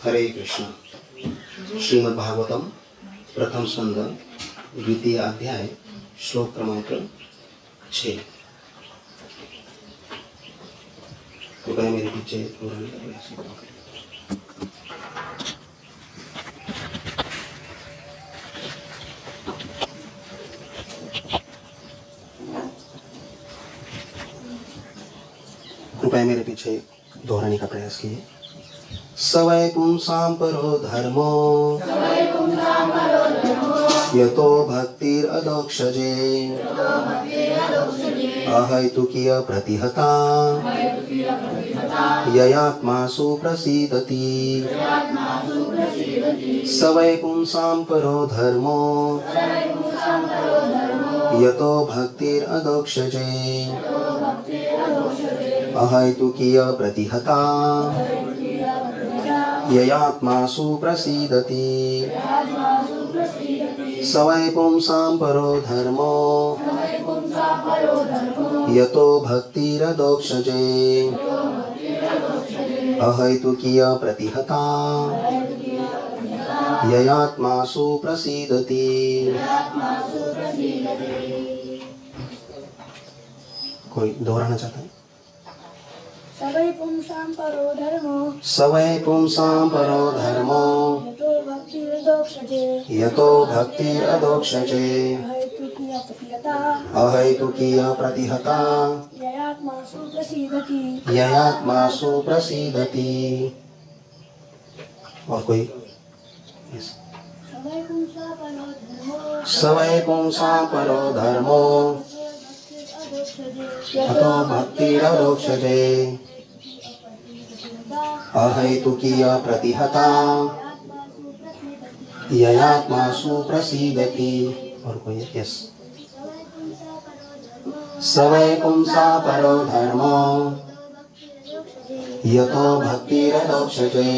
हरे कृष्ण। श्रीमद् भागवतम प्रथम स्कंद द्वितीय अध्याय श्लोक क्रमांक 6। कृपया मेरे पीछे दोहराने का प्रयास कीजिए। सवै पुंसां परो धर्मो यतो भक्तिरदोक्षजे अहैतुकीय प्रतिहता ययात्मासु प्रसीदति। सवै पुंसां परो धर्मो यतो भक्तिरदोक्षजे अहैतुकीय प्रतिहता ययात्मासु प्रसीदति। सवै पुंसां परो धर्मो यतो भक्तिरदोक्षजे अहैतुकीय प्रतिहता ययात्मासु प्रसीदति। कोई दोहराना चाहता है? सवै पुंसां परो धर्मो यतो भक्तिरदोक्षजे अहैतुकीय प्रतिहता ययात्मासु प्रसीदति। और कोई? सवै पुंसां परो धर्मो यतो भक्तिरदोक्षजे अहैतुकीय प्रतिहता ययात्मासु प्रसीदति। और कोई? यस। सवै पुंसां परो धर्मो यतो भक्तिरदोक्षजे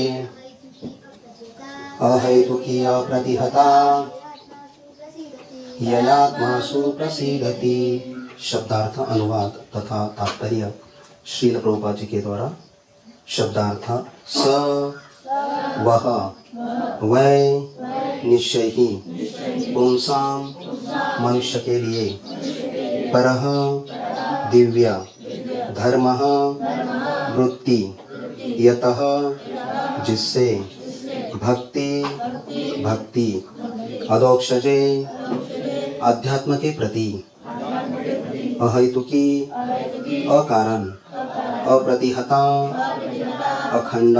अहैतुकीय प्रतिहता ययात्मासु प्रसीदति। शब्दार्थ, अनुवाद तथा तात्पर्य श्रील प्रभुपाद जी के द्वारा। शब्दार्थ: स वह वै निश्चय ही पुंसां मनुष्य के लिए परः दिव्य धर्मः वृत्ति यतः जिससे भक्ति अदोक्षजे अध्यात्म के प्रति अहैतुकी अकारण अप्रतिहता अखंड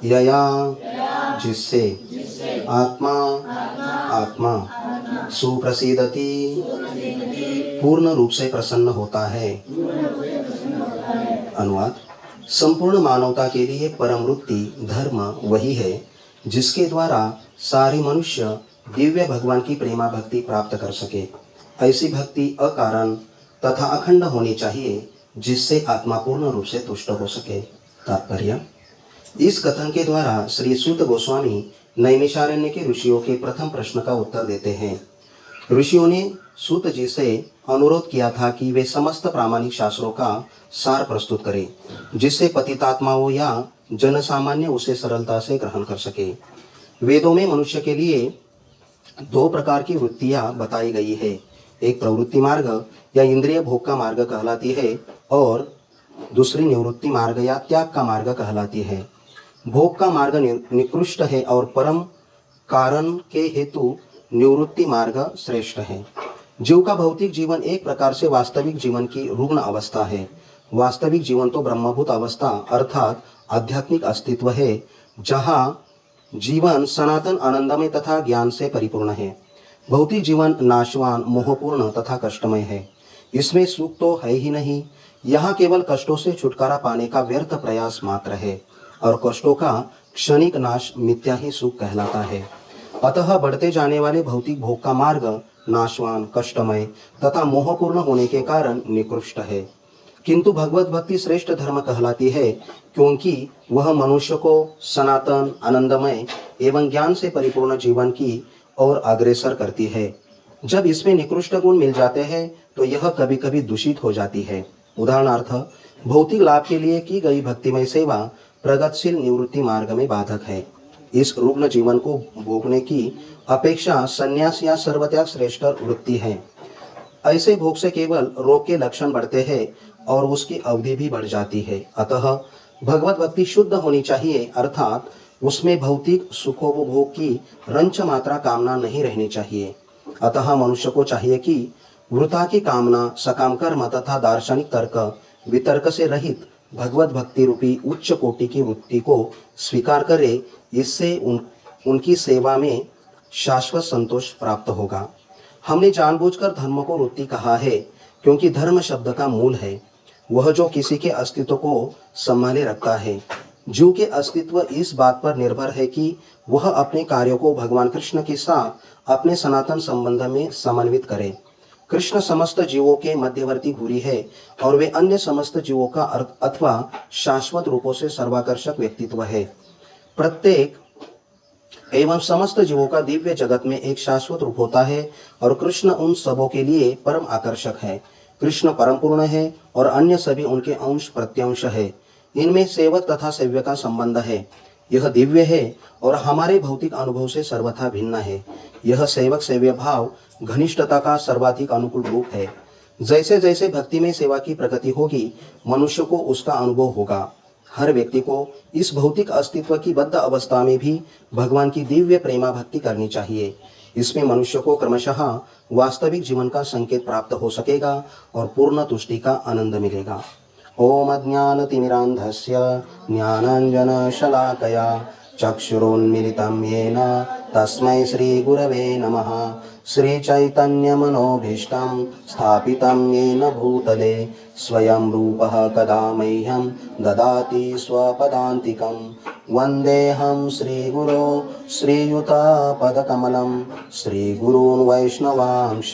यया जिससे आत्मा सुप्रसीदति पूर्ण रूप से प्रसन्न होता है। अनुवाद: संपूर्ण मानवता के लिए परम वृत्ति धर्म वही है जिसके द्वारा सारे मनुष्य दिव्य भगवान की प्रेमा भक्ति प्राप्त कर सके। ऐसी भक्ति अकारण तथा अखंड होनी चाहिए जिससे आत्मा पूर्ण रूप से तुष्ट हो सके। तात्पर्य: इस कथन के द्वारा श्री सूत गोस्वामी नैमिषारण्य के ऋषियों के प्रथम प्रश्न का उत्तर देते हैं। ऋषियों ने सूत जी से अनुरोध किया था कि वे समस्त प्रामाणिक शास्त्रों का सार प्रस्तुत करें जिससे पतितात्माओं या जन सामान्य उसे सरलता से ग्रहण कर सके। वेदों में मनुष्य के लिए दो प्रकार की वृत्तियां बताई गई है। एक प्रवृत्ति मार्ग या इंद्रिय भोग का मार्ग कहलाती है और दूसरी निवृत्ति मार्ग या त्याग का मार्ग कहलाती है। भोग का मार्ग निकृष्ट है और परम कारण के हेतु निवृत्ति मार्ग श्रेष्ठ है। जीव का भौतिक जीवन एक प्रकार से वास्तविक जीवन की रुग्ण अवस्था है। वास्तविक जीवन तो ब्रह्मभूत अवस्था अर्थात आध्यात्मिक अस्तित्व है जहाँ जीवन सनातन आनंदमय तथा ज्ञान से परिपूर्ण है। भौतिक जीवन नाशवान, मोहपूर्ण तथा कष्टमय है। इसमें सुख तो है ही नहीं। यहाँ केवल कष्टों से छुटकारा पाने का व्यर्थ प्रयास मात्र है और कष्टों का क्षणिक नाश मिथ्या ही सुख कहलाता है। अतः बढ़ते जाने वाले भौतिक भोग का मार्ग नाशवान, कष्टमय तथा मोहपूर्ण होने के कारण निकृष्ट है। किंतु भगवत भक्ति श्रेष्ठ धर्म कहलाती है क्योंकि वह मनुष्य को सनातन, आनंदमय एवं ज्ञान से परिपूर्ण जीवन की ओर अग्रसर करती है। जब इसमें निकृष्ट गुण मिल जाते हैं तो यह कभी कभी दूषित हो जाती है। उदाहरणार्थ, भौतिक लाभ के लिए की गई भक्तिमय सेवा प्रगतिशील निवृत्ति मार्ग में बाधक है। इस रुग्ण जीवन को भोगने की अपेक्षा संन्यास या सर्वत्याग श्रेष्ठ वृत्ति है। ऐसे भोग से केवल रोग के लक्षण बढ़ते हैं और उसकी अवधि भी बढ़ जाती है। अतः भगवत भक्ति शुद्ध होनी चाहिए, अर्थात उसमें भौतिक सुखोपभोग की रंच मात्रा कामना नहीं रहनी चाहिए। अतः मनुष्य को चाहिए कि वृथा की कामना, सकाम कर्म तथा दार्शनिक तर्क वितर्क से रहित भगवत भक्ति रूपी उच्च कोटि की वृत्ति को स्वीकार करे। इससे उनकी सेवा में शाश्वत संतोष प्राप्त होगा। हमने जानबूझकर धर्म को वृत्ति कहा है, क्योंकि धर्म शब्द का मूल है वह जो किसी के अस्तित्व को संभाले रखता है। जीव के अस्तित्व इस बात पर निर्भर है कि वह अपने कार्यों को भगवान कृष्ण के साथ अपने सनातन संबंध में समन्वित करे। कृष्ण समस्त जीवों के मध्यवर्ती घुरी है और वे अन्य समस्त जीवों का अथवा शाश्वत रूपों से सर्वाकर्षक व्यक्तित्व है। प्रत्येक एवं समस्त जीवों का दिव्य जगत में एक शाश्वत रूप होता है और कृष्ण उन सबों के लिए परम आकर्षक है। कृष्ण परम पूर्ण है और अन्य सभी उनके अंश प्रत्यंश है। इनमें सेवक तथा सेव्य का संबंध है। यह दिव्य है और हमारे भौतिक अनुभव से सर्वथा भिन्न है। यह सेवक सेव्य भाव घनिष्ठता का सर्वाधिक अनुकूल रूप है। जैसे जैसे भक्ति में सेवा की प्रगति होगी, मनुष्य को उसका अनुभव होगा। हर व्यक्ति को इस भौतिक अस्तित्व की बद्ध अवस्था में भी भगवान की दिव्य प्रेमा भक्ति करनी चाहिए। इसमें मनुष्य को क्रमशः वास्तविक जीवन का संकेत प्राप्त हो सकेगा और पूर्ण तुष्टि का आनंद मिलेगा। ओम अज्ञानतिमिरान्धस्य ज्ञानाञ्जनशलाकया चक्षुरुन्मिलितं येन तस्मै श्रीगुरवे नमः। श्रीचैतन्यमनोभीष्टं स्थापितं येन भूतले स्वयं रूपः कदा मह्यं ददाति स्वपदान्तिकं। वन्देऽहं श्रीगुरो श्रीयुतपदकमलं श्रीगुरून् वैष्णवांश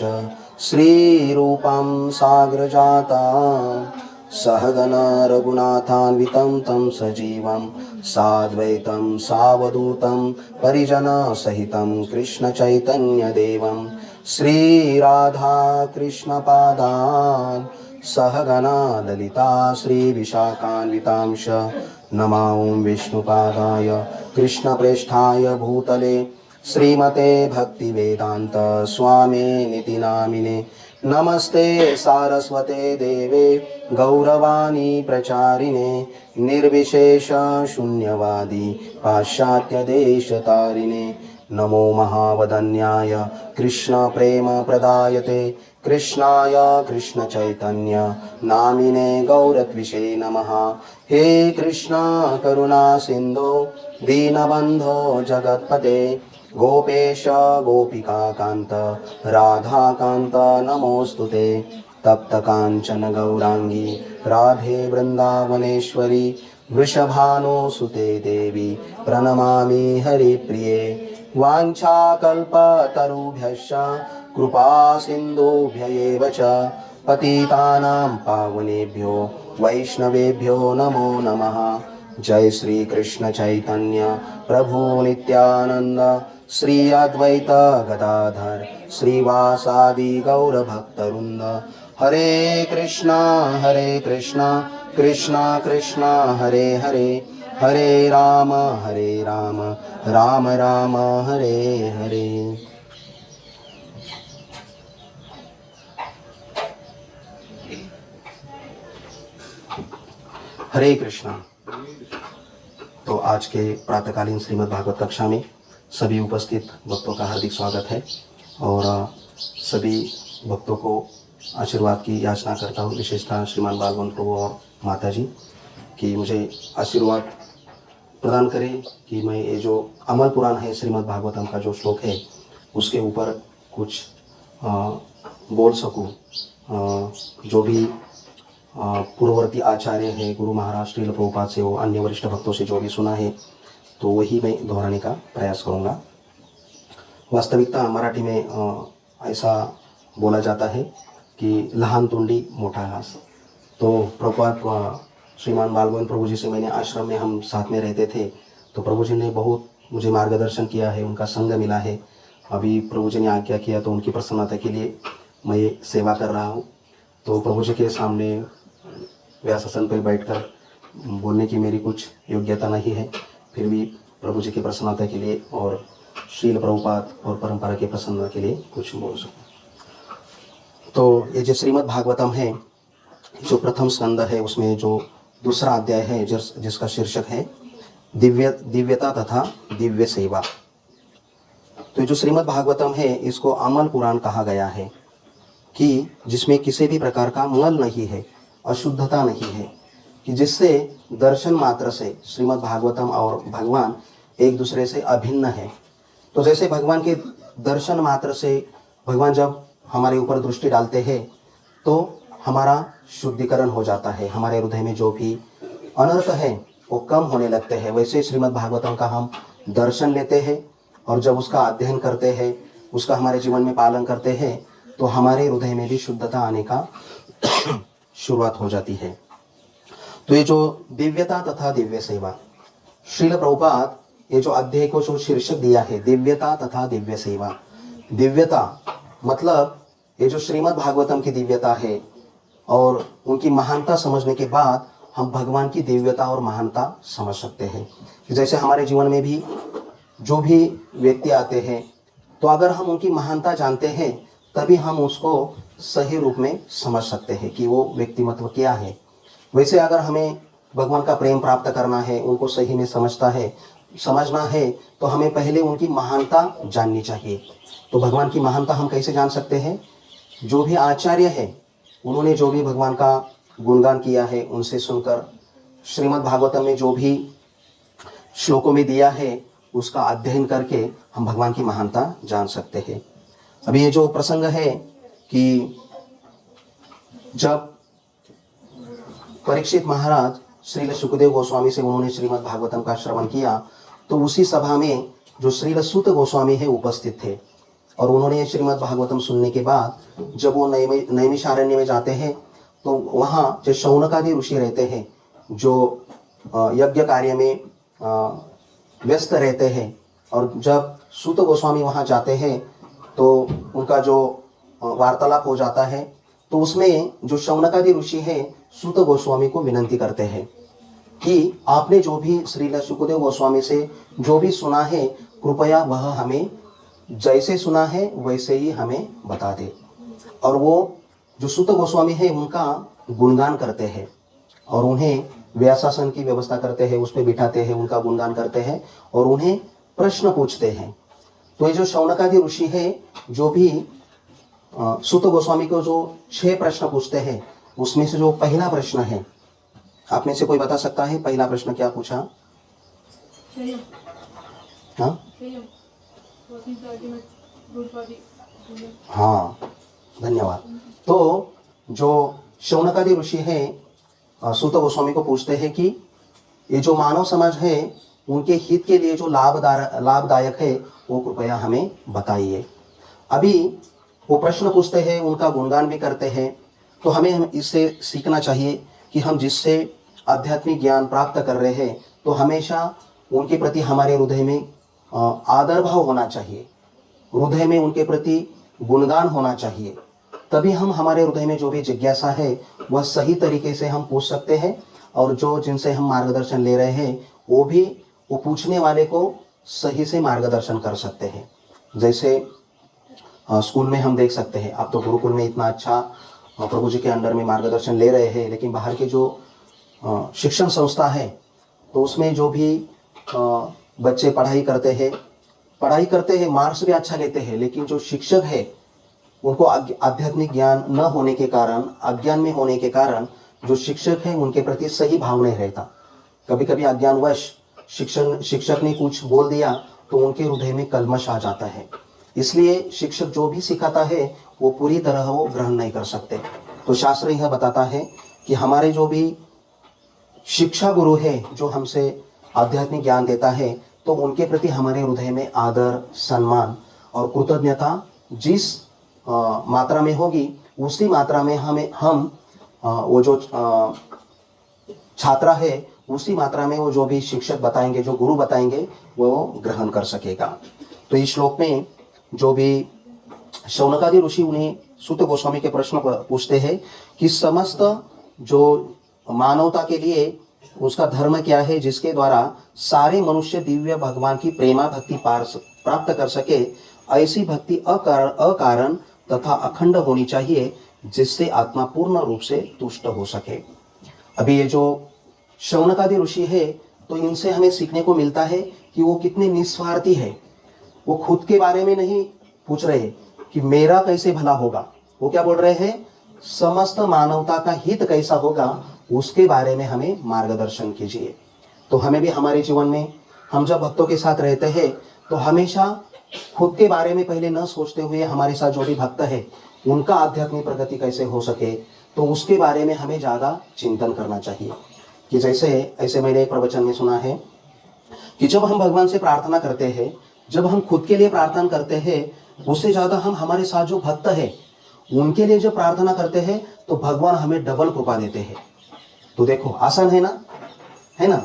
श्रीरूपं साग्रजाता सहगना रघुनाथान्वितं तं सजीवं साद्वैतं सावधूतं परिजनसहितं कृष्णचैतन्यदेवं श्रीराधा कृष्णपादान् सहगना ललिता श्रीविशाखान्वितांश नमो विष्णुपादाय कृष्णप्रेष्ठाय भूतले श्रीमते भक्तिवेदान्त स्वामिनिति नामिने। नमस्ते सारस्वते देवे गौरवाणी प्रचारिणे निर्विशेष शून्यवादी पाश्चात्य देशतारिणे। नमो महावदन्याय कृष्ण प्रेम प्रदायते कृष्णाय कृष्ण चैतन्य नामिने गौरत्विषे नमः। हे कृष्णा करुणा सिंधो दीनबंधो जगत्पते गोपेश गोपिका कांत राधा कांत नमोस्तुते। तप्त कांचन गौरांगी राधे वृंदावनेश्वरी वृषभानुसुते देवी प्रणमामि हरिप्रिये। वाञ्छाकल्पतरुभ्यश्च कृपा सिन्धुभ्य एव च पतितानां पावनेभ्यो वैष्णवेभ्यो नमो नमः। जय श्री कृष्ण चैतन्य प्रभु नित्यानंद श्री अद्वैत गदाधर श्रीवासादि गौर भक्तवृंद। हरे कृष्णा कृष्णा कृष्णा हरे हरे हरे राम राम राम हरे हरे। हरे कृष्णा। तो आज के प्रातःकालीन श्रीमद् भागवत कक्षा में सभी उपस्थित भक्तों का हार्दिक स्वागत है और सभी भक्तों को आशीर्वाद की याचना करता हूँ, विशेषतः श्रीमान बालवन प्रभु और माता जी कि मुझे आशीर्वाद प्रदान करें कि मैं ये जो अमल पुराण है श्रीमद् भागवतम का जो श्लोक है उसके ऊपर कुछ बोल सकूं। जो भी पूर्ववर्ती आचार्य है, गुरु महाराज श्रील प्रभुपाद से, वो अन्य वरिष्ठ भक्तों से जो भी सुना है तो वही मैं दोहराने का प्रयास करूँगा। वास्तविकता मराठी में ऐसा बोला जाता है कि लहान तोंडी मोठा घास। तो प्रभुपाद श्रीमान बालगोविंद प्रभु जी से मैंने आश्रम में हम साथ में रहते थे, तो प्रभु जी ने बहुत मुझे मार्गदर्शन किया है, उनका संग मिला है। अभी प्रभु जी ने आज्ञा किया तो उनकी प्रसन्नता के लिए मैं सेवा कर रहा हूँ। तो प्रभु जी के सामने व्यासासन पर बैठकर बोलने की मेरी कुछ योग्यता नहीं है, फिर भी प्रभु जी की प्रसन्नता के लिए और श्रील प्रभुपाद और परंपरा की प्रसन्नता के लिए कुछ बोल सकूं। तो ये जो श्रीमद् भागवतम है, जो प्रथम स्कंद है, उसमें जो दूसरा अध्याय है जिसका शीर्षक है दिव्यता तथा दिव्य सेवा। तो जो श्रीमद् भागवतम है, इसको अमल पुराण कहा गया है कि जिसमें किसी भी प्रकार का मल नहीं है, अशुद्धता नहीं है, कि जिससे दर्शन मात्र से श्रीमद् भागवतम और भगवान एक दूसरे से अभिन्न है। तो जैसे भगवान के दर्शन मात्र से भगवान जब हमारे ऊपर दृष्टि डालते हैं तो हमारा शुद्धिकरण हो जाता है, हमारे हृदय में जो भी अनर्थ है वो कम होने लगते हैं। वैसे श्रीमद् भागवतम का हम दर्शन लेते हैं और जब उसका अध्ययन करते हैं, उसका हमारे जीवन में पालन करते हैं, तो हमारे हृदय में भी शुद्धता आने का शुरुआत हो जाती है। तो ये जो दिव्यता तथा दिव्य सेवा, श्रील प्रभुपाद ये जो अध्याय को जो शीर्षक दिया है, दिव्यता तथा दिव्य सेवा। दिव्यता मतलब ये जो श्रीमद् भागवतम की दिव्यता है और उनकी महानता समझने के बाद हम भगवान की दिव्यता और महानता समझ सकते हैं। जैसे हमारे जीवन में भी जो भी व्यक्ति आते हैं, तो अगर हम उनकी महानता जानते हैं तभी हम उसको सही रूप में समझ सकते हैं कि वो व्यक्तिमत्व क्या है। वैसे अगर हमें भगवान का प्रेम प्राप्त करना है, उनको सही में समझना है, तो हमें पहले उनकी महानता जाननी चाहिए। तो भगवान की महानता हम कैसे जान सकते हैं? जो भी आचार्य है, उन्होंने जो भी भगवान का गुणगान किया है, उनसे सुनकर, श्रीमद् भागवतम में जो भी श्लोकों में दिया है उसका अध्ययन करके हम भगवान की महानता जान सकते हैं। अभी ये जो प्रसंग है कि जब परीक्षित महाराज श्रील सुखदेव गोस्वामी से उन्होंने श्रीमद् भागवतम का श्रवण किया, तो उसी सभा में जो श्रील सूत गोस्वामी है उपस्थित थे और उन्होंने श्रीमद् भागवतम सुनने के बाद जब वो नैमिषारण्य में जाते हैं तो वहाँ जो शौनकादि ऋषि रहते हैं, जो यज्ञ कार्य में व्यस्त रहते हैं, और जब सूत गोस्वामी वहाँ जाते हैं तो उनका जो वार्तालाप हो जाता है, तो उसमें जो शौनकादि ऋषि है सूत गोस्वामी को विनंती करते हैं कि आपने जो भी श्रील सुखदेव गोस्वामी से जो भी सुना है, कृपया वह हमें जैसे सुना है वैसे ही हमें बता दे। और वो जो सूत गोस्वामी है उनका गुणगान करते हैं और उन्हें व्यासासन की व्यवस्था करते हैं, उस पर बिठाते हैं, उनका गुणगान करते हैं और उन्हें प्रश्न पूछते हैं। तो ये जो शौनकादि ऋषि है, जो भी सूत गोस्वामी को जो 6 प्रश्न पूछते हैं, उसमें से जो पहला प्रश्न है, आप में से कोई बता सकता है पहला प्रश्न क्या पूछा? हाँ, धन्यवाद। तो जो शौनकादि ऋषि है सूत गोस्वामी को पूछते हैं कि ये जो मानव समाज है उनके हित के लिए जो लाभदायक है वो कृपया हमें बताइए। अभी वो प्रश्न पूछते हैं, उनका गुणगान भी करते हैं। तो हमें इससे सीखना चाहिए कि हम जिससे आध्यात्मिक ज्ञान प्राप्त कर रहे हैं तो हमेशा उनके प्रति हमारे हृदय में आदर भाव होना चाहिए, हृदय में उनके प्रति गुणगान होना चाहिए। तभी हम हमारे हृदय में जो भी जिज्ञासा है वह सही तरीके से हम पूछ सकते हैं और जो जिनसे हम मार्गदर्शन ले रहे हैं वो पूछने वाले को सही से मार्गदर्शन कर सकते हैं। जैसे स्कूल में हम देख सकते हैं, आप तो गुरुकुल में इतना अच्छा प्रभु जी के अंडर में मार्गदर्शन ले रहे हैं, लेकिन बाहर के जो शिक्षण संस्था है तो उसमें जो भी बच्चे पढ़ाई करते हैं, मार्क्स भी अच्छा लेते हैं, लेकिन जो शिक्षक है उनको आध्यात्मिक ज्ञान न होने के कारण, अज्ञान में होने के कारण जो शिक्षक है उनके प्रति सही भाव नहीं रहता। कभी कभी अज्ञानवश शिक्षक ने कुछ बोल दिया तो उनके हृदय में कलमश आ जाता है। इसलिए शिक्षक जो भी सिखाता है वो पूरी तरह वो ग्रहण नहीं कर सकते। तो शास्त्र यह बताता है कि हमारे जो भी शिक्षा गुरु है, जो हमसे आध्यात्मिक ज्ञान देता है, तो उनके प्रति हमारे हृदय में आदर, सम्मान और कृतज्ञता जिस मात्रा में होगी उसी मात्रा में हम वो जो छात्रा है उसी मात्रा में वो जो भी शिक्षक बताएंगे, जो गुरु बताएंगे, वो ग्रहण कर सकेगा। तो इस श्लोक में जो भी शौनकादि ऋषि उन्हें सूत गोस्वामी के प्रश्न पूछते हैं कि समस्त जो मानवता के लिए उसका धर्म क्या है जिसके द्वारा सारे मनुष्य दिव्य भगवान की प्रेमा भक्ति प्राप्त कर सके। ऐसी भक्ति अकारण तथा अखंड होनी चाहिए जिससे आत्मा पूर्ण रूप से तुष्ट हो सके। अभी ये जो शौनकादि ऋषि है तो इनसे हमें सीखने को मिलता है कि वो कितने निस्वार्थी है। वो खुद के बारे में नहीं पूछ रहे कि मेरा कैसे भला होगा, वो क्या बोल रहे हैं, समस्त मानवता का हित कैसा होगा उसके बारे में हमें मार्गदर्शन कीजिए। तो हमें भी हमारे जीवन में हम जब भक्तों के साथ रहते हैं तो हमेशा खुद के बारे में पहले न सोचते हुए हमारे साथ जो भी भक्त है उनका आध्यात्मिक प्रगति कैसे हो सके तो उसके बारे में हमें ज़्यादा चिंतन करना चाहिए। कि जैसे ऐसे मैंने एक प्रवचन में सुना है कि जब हम भगवान से प्रार्थना करते हैं, जब हम खुद के लिए प्रार्थना करते हैं, उससे ज़्यादा हम हमारे साथ जो भक्त है उनके लिए जब प्रार्थना करते हैं तो भगवान हमें डबल कृपा देते हैं। तो देखो आसान है ना, है ना।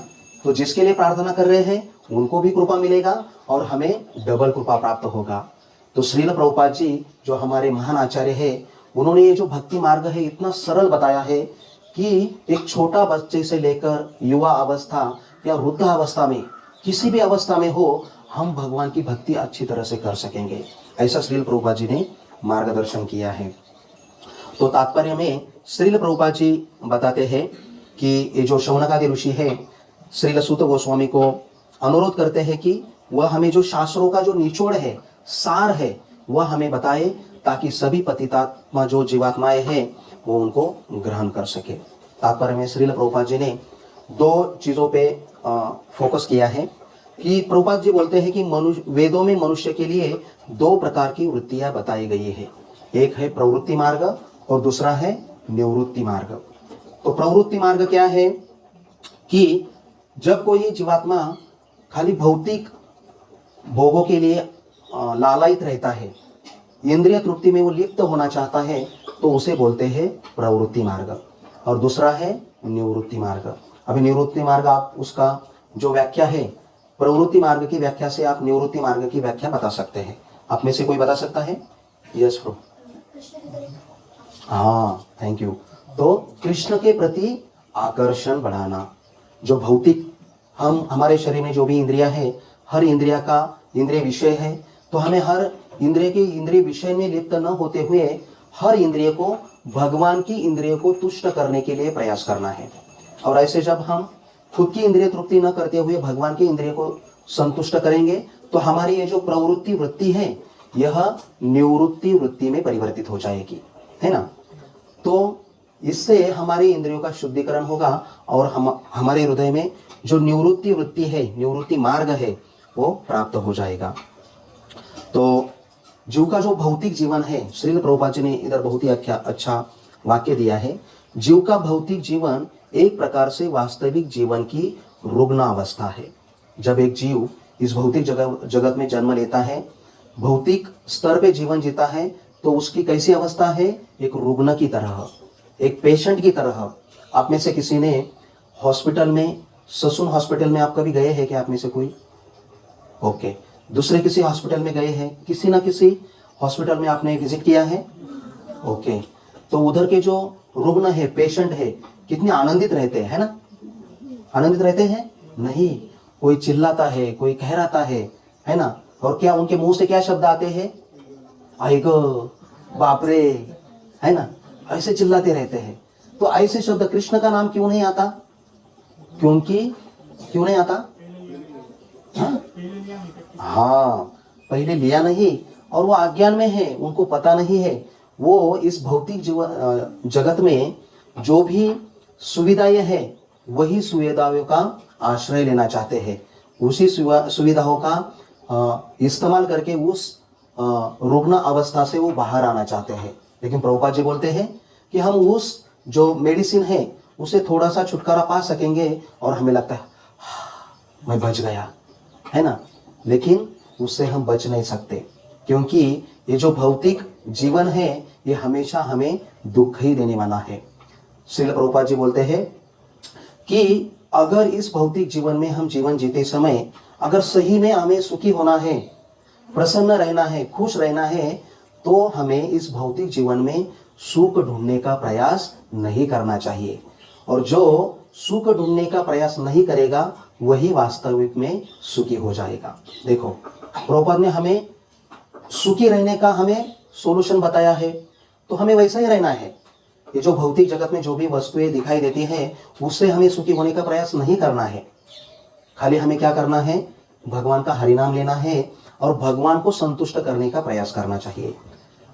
तो जिसके लिए प्रार्थना कर रहे हैं उनको भी कृपा मिलेगा और हमें डबल कृपा प्राप्त होगा। तो श्रील प्रभुपाद जी जो हमारे महान आचार्य है, उन्होंने ये जो भक्ति मार्ग है इतना सरल बताया है कि एक छोटा बच्चे से लेकर युवा अवस्था या वृद्ध अवस्था में किसी भी अवस्था में हो हम भगवान की भक्ति अच्छी तरह से कर सकेंगे। ऐसा श्रील प्रभुपाद जी ने मार्गदर्शन किया है। तो तात्पर्य में श्रील प्रभुपाद जी बताते हैं कि ये जो शौनकादि ऋषि है श्रील सूत गोस्वामी को अनुरोध करते हैं कि वह हमें जो शास्त्रों का जो निचोड़ है, सार है, वह हमें बताए ताकि सभी पतितात्मा जो जीवात्माएं हैं वो उनको ग्रहण कर सके। तात्पर्य में श्रील प्रभुपाद जी ने दो चीज़ों पे फोकस किया है कि प्रभुपाद जी बोलते हैं कि वेदों में मनुष्य के लिए दो प्रकार की वृत्तियां बताई गई है। एक है प्रवृत्ति मार्ग और दूसरा है निवृत्ति मार्ग। तो प्रवृत्ति मार्ग क्या है कि जब कोई जीवात्मा खाली भौतिक भोगों के लिए लालायित रहता है, इंद्रिय तृप्ति में वो लिप्त होना चाहता है, तो उसे बोलते हैं प्रवृत्ति मार्ग। और दूसरा है निवृत्ति मार्ग। अभी निवृत्ति मार्ग आप उसका जो व्याख्या है, प्रवृत्ति मार्ग की व्याख्या से आप निवृत्ति मार्ग की व्याख्या बता सकते हैं। आप में से कोई बता सकता है? Yes pro. हाँ, थैंक यू। तो कृष्ण के प्रति आकर्षण बढ़ाना। जो भौतिक हम हमारे शरीर में जो भी इंद्रिया है, हर इंद्रिया का इंद्रिय विषय है, तो हमें हर इंद्रिय के इंद्रिय विषय में लिप्त न होते हुए हर इंद्रिय को भगवान की इंद्रिय को तुष्ट करने के लिए प्रयास करना है। और ऐसे जब हम खुद की इंद्रिय तृप्ति न करते हुए भगवान की इंद्रिय को संतुष्ट करेंगे तो हमारी ये जो प्रवृत्ति वृत्ति है यह निवृत्ति वृत्ति में परिवर्तित हो जाएगी, है ना। तो इससे हमारी इंद्रियों का शुद्धिकरण होगा और हमारे हृदय में जो निवृत्ति वृत्ति है, निवृत्ति मार्ग है, वो प्राप्त हो जाएगा। तो जीव का जो भौतिक जीवन है, श्रील प्रभुपाद जी ने इधर बहुत ही अच्छा वाक्य दिया है। जीव का भौतिक जीवन एक प्रकार से वास्तविक जीवन की रुग्ण अवस्था है। जब एक जीव इस भौतिक जगत में जन्म लेता है, भौतिक स्तर पे जीवन जीता है, तो उसकी कैसी अवस्था है? एक रुग्ण की तरह, एक पेशेंट की तरह। आप में से किसी ने हॉस्पिटल में, ससून हॉस्पिटल में आप कभी गए हैं क्या? आप में से कोई? ओके। दूसरे किसी हॉस्पिटल में गए हैं? किसी ना किसी हॉस्पिटल में आपने विजिट किया है? ओके। तो उधर के जो रुग्ण है, पेशेंट है, कितने आनंदित रहते हैं ना? आनंदित रहते हैं? नहीं, कोई चिल्लाता है, कोई कहराता है ना। और क्या उनके मुंह से क्या शब्द आते हैं? आएगो, बाप रे, है ना, ऐसे चिल्लाते रहते हैं। तो ऐसे शब्द कृष्ण का नाम क्यों नहीं आता? क्यों नहीं आता? हाँ, पहले लिया नहीं और वो अज्ञान में है, उनको पता नहीं है। वो इस भौतिक जगत में जो भी सुविधाएं हैं वही सुविधाओं का आश्रय लेना चाहते हैं, उसी सुविधाओं का इस्तेमाल करके उस रुग्ण अवस्था से वो बाहर आना चाहते हैं। लेकिन प्रभुपाद जी बोलते हैं कि हम उस जो मेडिसिन है उसे थोड़ा सा छुटकारा पा सकेंगे और हमें लगता है मैं बच गया, है ना। लेकिन उससे हम बच नहीं सकते, क्योंकि ये जो भौतिक जीवन है ये हमेशा हमें दुख ही देने वाला है। श्रील प्रभुपाद जी बोलते हैं कि अगर इस भौतिक जीवन में हम जीवन जीते समय अगर सही में हमें सुखी होना है, प्रसन्न रहना है, खुश रहना है, तो हमें इस भौतिक जीवन में सुख ढूंढने का प्रयास नहीं करना चाहिए। और जो सुख ढूंढने का प्रयास नहीं करेगा वही वास्तविक में सुखी हो जाएगा। देखो, प्रभुपाद ने हमें सुखी रहने का हमें सॉल्यूशन बताया है, तो हमें वैसा ही रहना है। ये जो भौतिक जगत में जो भी वस्तुएं दिखाई देती हैं उससे हमें सुखी होने का प्रयास नहीं करना है। खाली हमें क्या करना है, भगवान का हरिनाम लेना है और भगवान को संतुष्ट करने का प्रयास करना चाहिए।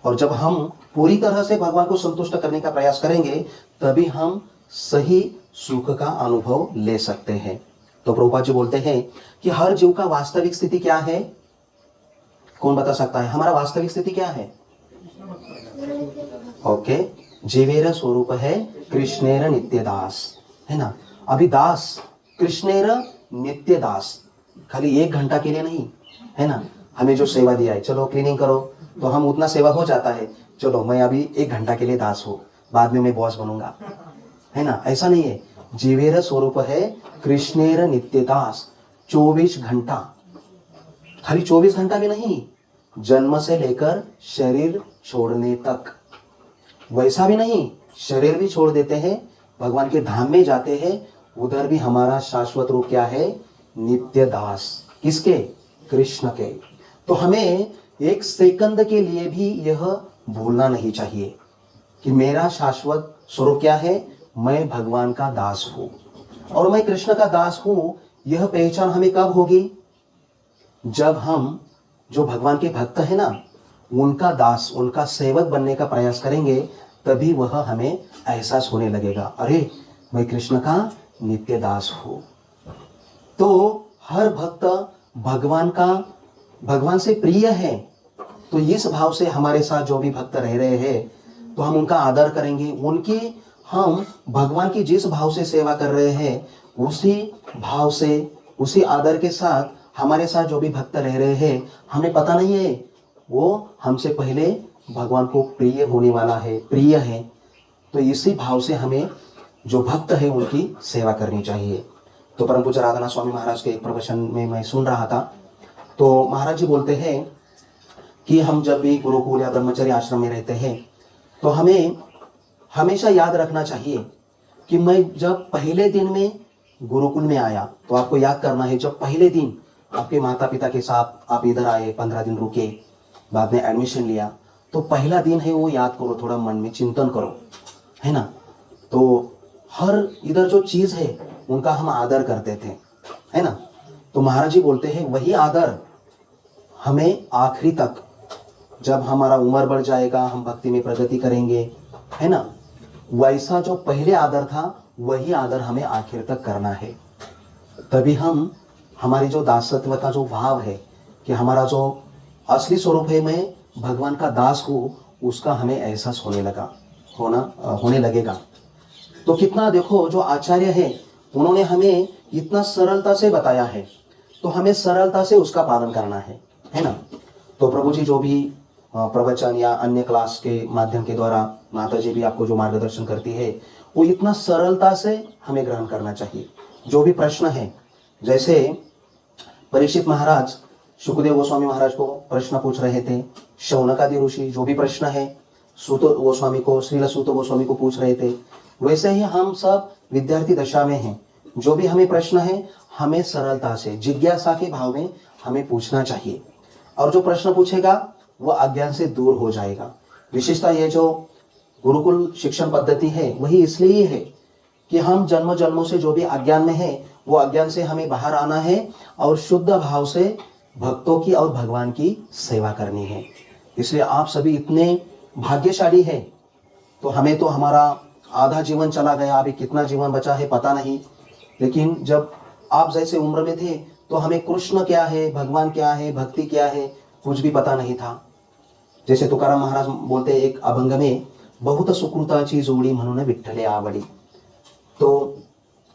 और जब हम पूरी तरह से भगवान को संतुष्ट करने का प्रयास करेंगे तभी हम सही सुख का अनुभव ले सकते हैं। तो प्रभुपाद जी बोलते हैं कि हर जीव का वास्तविक स्थिति क्या है? कौन बता सकता है हमारा वास्तविक स्थिति क्या है? ओके, जीवेर स्वरूप है कृष्णेर नित्य दास, है ना। अभी दास, कृष्णेर नित्य दास, खाली 1 घंटा के लिए नहीं, है ना। हमें जो सेवा दिया है, चलो क्लीनिंग करो, तो हम उतना सेवा हो जाता है, चलो मैं अभी 1 घंटा के लिए दास हूँ, बाद में मैं बॉस बनूंगा, है ना। ऐसा नहीं है। जीवेर स्वरूप है कृष्णेर नित्य दास, 24 घंटा, खाली 24 घंटा भी नहीं, जन्म से लेकर शरीर छोड़ने तक। वैसा भी नहीं, शरीर भी छोड़ देते हैं, भगवान के धाम में जाते हैं, उधर भी हमारा शाश्वत रूप क्या है? नित्य दास। किसके? कृष्ण के। तो हमें 1 सेकंड के लिए भी यह भूलना नहीं चाहिए कि मेरा शाश्वत स्वरूप क्या है? मैं भगवान का दास हूं और मैं कृष्ण का दास हूं। यह पहचान हमें कब होगी? जब हम जो भगवान के भक्त है ना, उनका दास, उनका सेवक बनने का प्रयास करेंगे, तभी वह हमें एहसास होने लगेगा, अरे मैं कृष्ण का नित्य दास हूं। तो हर भक्त भगवान से प्रिय है। तो इस भाव से हमारे साथ जो भी भक्त रह रहे हैं तो हम उनका आदर करेंगे, उनकी हम भगवान की जिस भाव से सेवा कर रहे हैं उसी भाव से, उसी आदर के साथ हमारे साथ जो भी भक्त रह रहे हैं, हमें पता नहीं है वो हमसे पहले भगवान को प्रिय होने वाला है, प्रिय है। तो इसी भाव से हमें जो भक्त है उनकी सेवा करनी चाहिए। तो परम पूज्य राधानाथ स्वामी महाराज के एक प्रवचन में मैं सुन रहा था, तो महाराज जी बोलते हैं कि हम जब भी गुरुकुल या ब्रह्मचर्य आश्रम में रहते हैं तो हमें हमेशा याद रखना चाहिए कि मैं जब पहले दिन में गुरुकुल में आया, तो आपको याद करना है, जब पहले दिन आपके माता पिता के साथ आप इधर आए, 15 दिन रुके, बाद में एडमिशन लिया, तो पहला दिन है वो याद करो, थोड़ा मन में चिंतन करो, है ना। तो हर इधर जो चीज है उनका हम आदर करते थे, है ना। तो महाराज जी बोलते हैं वही आदर हमें आखिरी तक, जब हमारा उम्र बढ़ जाएगा, हम भक्ति में प्रगति करेंगे, है ना, वैसा जो पहले आदर था वही आदर हमें आखिर तक करना है। तभी हम, हमारी जो दासत्व का जो भाव है कि हमारा जो असली स्वरूप है, मैं भगवान का दास हूँ, उसका हमें एहसास होने लगेगा। तो कितना देखो, जो आचार्य है उन्होंने हमें इतना सरलता से बताया है, तो हमें सरलता से उसका पालन करना है ना। तो प्रभु जी जो भी प्रवचन या अन्य क्लास के माध्यम के द्वारा माता जी भी आपको जो मार्गदर्शन करती है, वो इतना सरलता से हमें ग्रहण करना चाहिए। जो भी प्रश्न है, जैसे परीक्षित महाराज सुखदेव गोस्वामी महाराज को प्रश्न पूछ रहे थे, शौनकादि ऋषि जो भी प्रश्न है सूत गोस्वामी को, श्रील सूत गोस्वामी को पूछ रहे थे, वैसे ही हम सब विद्यार्थी दशा में हैं। जो भी हमें प्रश्न है हमें सरलता से, जिज्ञासा के भाव में हमें पूछना चाहिए, और जो प्रश्न पूछेगा वह अज्ञान से दूर हो जाएगा। विशेषता ये जो गुरुकुल शिक्षण पद्धति है वही इसलिए है कि हम जन्म जन्मों से जो भी अज्ञान में है वो अज्ञान से हमें बाहर आना है और शुद्ध भाव से भक्तों की और भगवान की सेवा करनी है। इसलिए आप सभी इतने भाग्यशाली हैं। तो हमें तो हमारा आधा जीवन चला गया, अभी कितना जीवन बचा है पता नहीं, लेकिन जब आप जैसे उम्र में थे तो हमें कृष्ण क्या है, भगवान क्या है, भक्ति क्या है, कुछ भी पता नहीं था। जैसे तुकाराम महाराज बोलते हैं एक अभंग में, बहुत सुकृताची जोडी म्हणून विठ्ठले आवडी। तो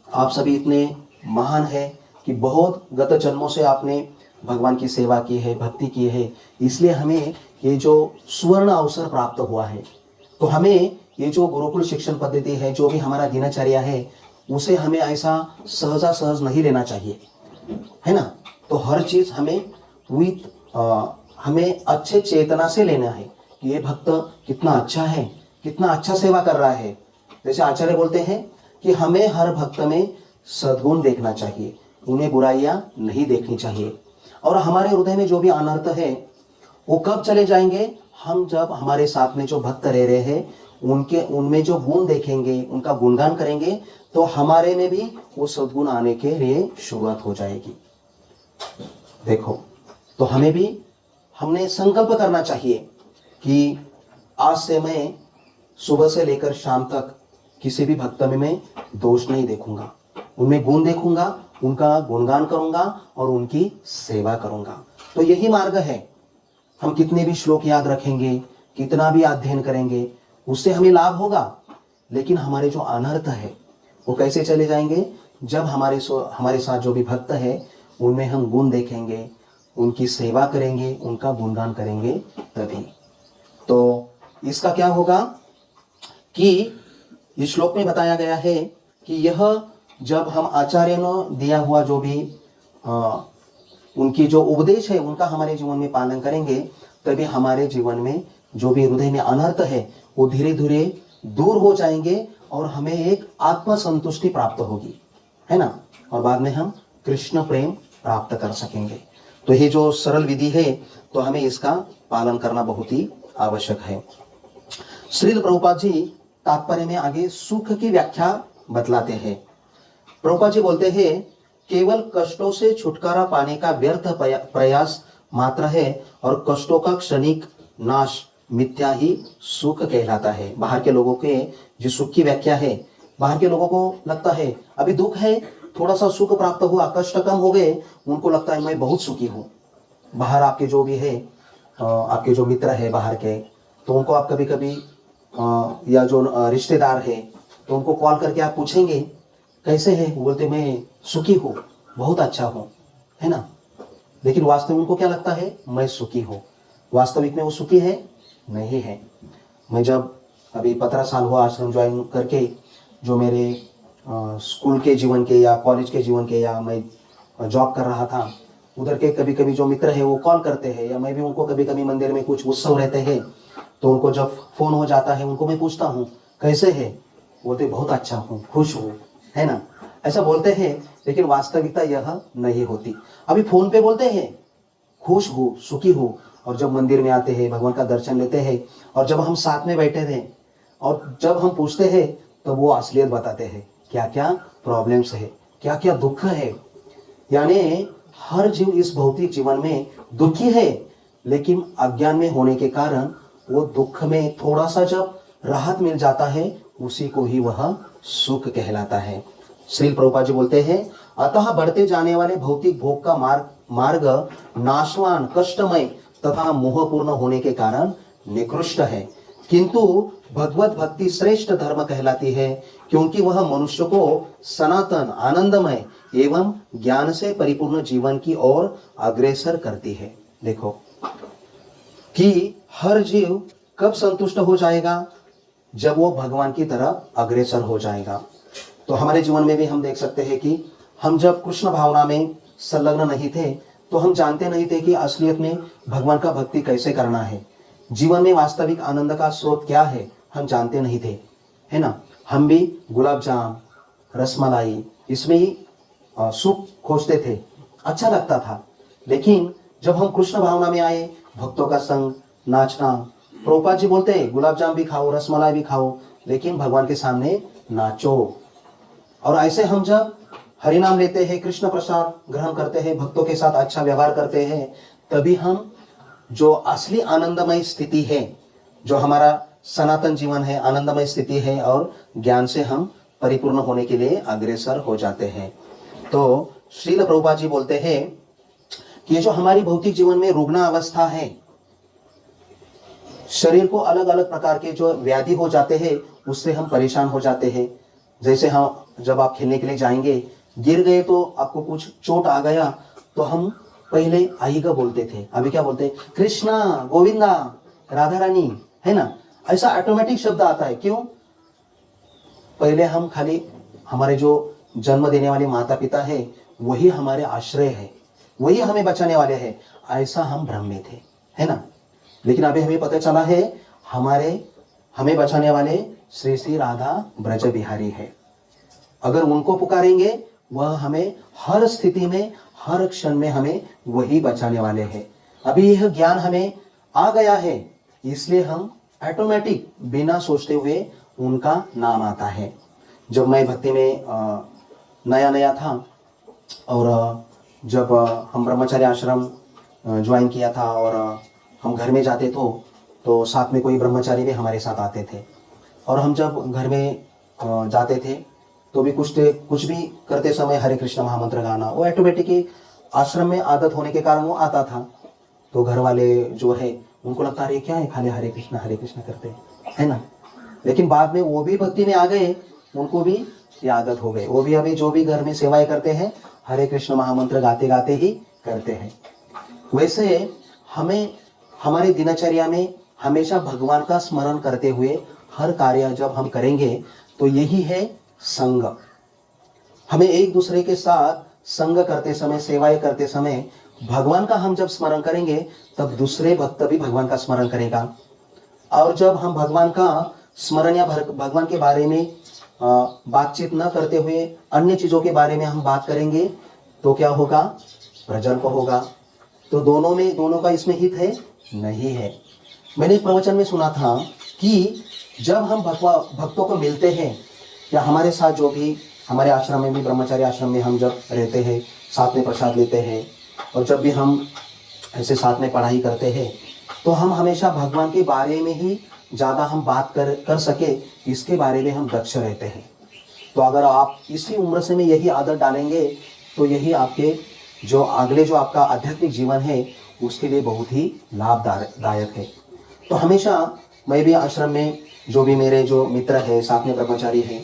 आप सभी इतने महान हैं कि बहुत गत जन्मों से आपने भगवान की सेवा की है, भक्ति की है, इसलिए हमें ये जो सुवर्ण अवसर प्राप्त हुआ है। तो हमें ये जो गुरुकुल शिक्षण पद्धति है, जो भी हमारा दिनचर्या है, उसे हमें ऐसा सहजा सहज नहीं लेना चाहिए, है ना। तो हर चीज हमें अच्छे चेतना से लेना है कि ये भक्त कितना अच्छा है, कितना अच्छा सेवा कर रहा है। जैसे आचार्य बोलते हैं कि हमें हर भक्त में सद्गुण देखना चाहिए, उन्हें बुराइयां नहीं देखनी चाहिए। और हमारे हृदय में जो भी अनर्थ है वो कब चले जाएंगे? हम जब हमारे साथ में जो भक्त रह रहे हैं उनमें जो गुण देखेंगे, उनका गुणगान करेंगे, तो हमारे में भी वो सद्गुण आने के लिए शुरुआत हो जाएगी। देखो, तो हमने संकल्प करना चाहिए कि आज से मैं सुबह से लेकर शाम तक किसी भी भक्त में मैं दोष नहीं देखूंगा, उनमें गुण देखूंगा, उनका गुणगान करूंगा और उनकी सेवा करूंगा। तो यही मार्ग है। हम कितने भी श्लोक याद रखेंगे, कितना भी अध्ययन करेंगे, उससे हमें लाभ होगा, लेकिन हमारे जो अनर्थ है वो कैसे चले जाएंगे? जब हमारे साथ जो भी भक्त है उनमें हम गुण देखेंगे, उनकी सेवा करेंगे, उनका गुणगान करेंगे, तभी। तो इसका क्या होगा कि इस श्लोक में बताया गया है कि यह जब हम आचार्य ने दिया हुआ जो भी उनकी जो उपदेश है उनका हमारे जीवन में पालन करेंगे, तभी हमारे जीवन में जो भी हृदय में अनर्थ है वो धीरे धीरे दूर हो जाएंगे और हमें एक आत्म संतुष्टि प्राप्त होगी, है ना। और बाद में हम कृष्ण प्रेम प्राप्त कर सकेंगे। तो ये जो सरल विधि है, तो हमें इसका पालन करना बहुत ही आवश्यक है। श्रील प्रभुपाद जी तात्पर्य में आगे सुख की व्याख्या बतलाते हैं। प्रभुपाद जी बोलते हैं, केवल कष्टों से छुटकारा पाने का व्यर्थ प्रयास मात्र है और कष्टों का क्षणिक नाश मिथ्या ही सुख कहलाता है। बाहर के लोगों के जो सुख की व्याख्या है, बाहर के लोगों को लगता है अभी दुख है, थोड़ा सा सुख प्राप्त हुआ, कष्ट कम हो गए, उनको लगता है मैं बहुत सुखी हूँ। बाहर आपके जो भी है, आपके जो मित्र है बाहर के, तो उनको आप कभी कभी या जो रिश्तेदार है तो उनको कॉल करके आप पूछेंगे कैसे है, वो बोलते मैं सुखी हूँ, बहुत अच्छा हूँ, है ना। लेकिन वास्तव में उनको क्या लगता है? मैं सुखी हूँ। वास्तविक में वो सुखी है नहीं है। मैं जब अभी 15 साल हुआ आश्रम ज्वाइन करके, जो मेरे स्कूल के जीवन के या कॉलेज के जीवन के या मैं जॉब कर रहा था, उधर के कभी कभी जो मित्र है वो कॉल करते हैं, या मैं भी उनको कभी कभी मंदिर में कुछ उत्सव रहते हैं तो उनको जब फोन हो जाता है उनको मैं पूछता हूँ कैसे है, बोलते बहुत अच्छा हूँ, खुश हूँ, है ना। ऐसा बोलते हैं, लेकिन वास्तविकता यह नहीं होती। अभी फोन पे बोलते हैं खुश हूँ, सुखी हूँ, और जब मंदिर में आते हैं, भगवान का दर्शन लेते हैं, और जब हम साथ में बैठे थे और जब हम पूछते हैं तब वो असलियत बताते हैं, क्या क्या प्रॉब्लम्स है, क्या क्या दुख है। यानी हर जीव इस भौतिक जीवन में दुखी है, लेकिन अज्ञान में होने के कारण वो दुख में थोड़ा सा जब राहत मिल जाता है, उसी को ही वह सुख कहलाता है। श्री प्रभुपाद जी बोलते हैं, अतः बढ़ते जाने वाले भौतिक भोग का मार्ग नाशवान, कष्टमय तथा मोहपूर्ण होने के कारण निकृष्ट है, किंतु भगवत भक्ति श्रेष्ठ धर्म कहलाती है, क्योंकि वह मनुष्य को सनातन, आनंदमय एवं ज्ञान से परिपूर्ण जीवन की ओर अग्रसर करती है। देखो कि हर जीव कब संतुष्ट हो जाएगा? जब वो भगवान की तरफ अग्रसर हो जाएगा। तो हमारे जीवन में भी हम देख सकते हैं कि हम जब कृष्ण भावना में संलग्न नहीं थे तो हम जानते नहीं थे कि असलियत में भगवान का भक्ति कैसे करना है, जीवन में वास्तविक आनंद का स्रोत क्या है, हम जानते नहीं थे, है ना। हम भी गुलाब जाम, रसमलाई, इसमें ही सुख खोजते थे, अच्छा लगता था। लेकिन जब हम कृष्ण भावना में आए, भक्तों का संग, नाचना, प्रभुपाद जी बोलते हैं गुलाब जाम भी खाओ, रसमलाई भी खाओ, लेकिन भगवान के सामने नाचो। और ऐसे हम जब हरि नाम लेते हैं, कृष्ण प्रसाद ग्रहण करते हैं, भक्तों के साथ अच्छा व्यवहार करते हैं, तभी हम जो असली आनंदमय स्थिति है, जो हमारा सनातन जीवन है, आनंदमय स्थिति है, और ज्ञान से हम परिपूर्ण होने के लिए अग्रसर हो जाते हैं। तो श्रील प्रभुपाद जी बोलते हैं कि ये जो हमारी भौतिक जीवन में रुग्ण अवस्था है, शरीर को अलग अलग प्रकार के जो व्याधि हो जाते हैं, उससे हम परेशान हो जाते हैं। जैसे हम जब आप खेलने के लिए जाएंगे, गिर गए तो आपको कुछ चोट आ गया, तो हम पहले आई का बोलते थे, अभी क्या बोलते हैं? कृष्णा, गोविंदा, राधा रानी, है ना। ऐसा ऑटोमेटिक शब्द आता है। क्यों? पहले हम खाली हमारे जो जन्म देने वाले माता पिता है वही हमारे आश्रय है, वही हमें बचाने वाले हैं, ऐसा हम भ्रम में थे, है ना। लेकिन अभी हमें पता चला है हमें बचाने वाले श्री श्री राधा ब्रज बिहारी है। अगर उनको पुकारेंगे वह हमें हर स्थिति में, हर क्षण में हमें वही बचाने वाले हैं। अभी यह ज्ञान हमें आ गया है, इसलिए हम ऑटोमेटिक बिना सोचते हुए उनका नाम आता है। जब मैं भक्ति में नया नया था और जब हम ब्रह्मचार्य आश्रम ज्वाइन किया था और हम घर में जाते तो साथ में कोई ब्रह्मचारी भी हमारे साथ आते थे। और हम जब घर में जाते थे तो भी कुछ भी करते समय हरे कृष्ण महामंत्र गाना, वो ऑटोमेटिक ही आश्रम में आदत होने के कारण वो आता था। तो घर वाले जो है उनको लगता है क्या है, खाली हरे कृष्ण करते है ना। लेकिन बाद में वो भी भक्ति में आ गए, उनको भी ये आदत हो गई। वो भी अभी जो भी घर में सेवाएं करते हैं हरे कृष्ण महामंत्र गाते गाते ही करते हैं। वैसे हमें हमारी दिनचर्या में हमेशा भगवान का स्मरण करते हुए हर कार्य जब हम करेंगे तो यही है संग। हमें एक दूसरे के साथ संग करते समय, सेवाएं करते समय भगवान का हम जब स्मरण करेंगे तब दूसरे भक्त भी भगवान का स्मरण करेगा। और जब हम भगवान का स्मरण या भगवान के बारे में बातचीत न करते हुए अन्य चीजों के बारे में हम बात करेंगे तो क्या होगा, प्रजल्प होगा। तो दोनों का इसमें हित है नहीं है। मैंने एक प्रवचन में सुना था कि जब हम भक्तों को मिलते हैं या हमारे साथ जो भी हमारे आश्रम में भी, ब्रह्मचार्य आश्रम में हम जब रहते हैं, साथ में प्रसाद लेते हैं और जब भी हम ऐसे साथ में पढ़ाई करते हैं तो हम हमेशा भगवान के बारे में ही ज़्यादा हम बात कर सके, इसके बारे में हम दक्ष रहते हैं। तो अगर आप इसी उम्र से में यही आदत डालेंगे तो यही आपके जो अगले जो आपका आध्यात्मिक जीवन है उसके लिए बहुत ही लाभदायक है। तो हमेशा मैं भी आश्रम में जो भी मेरे जो मित्र है, साथ में ब्रह्मचारी हैं,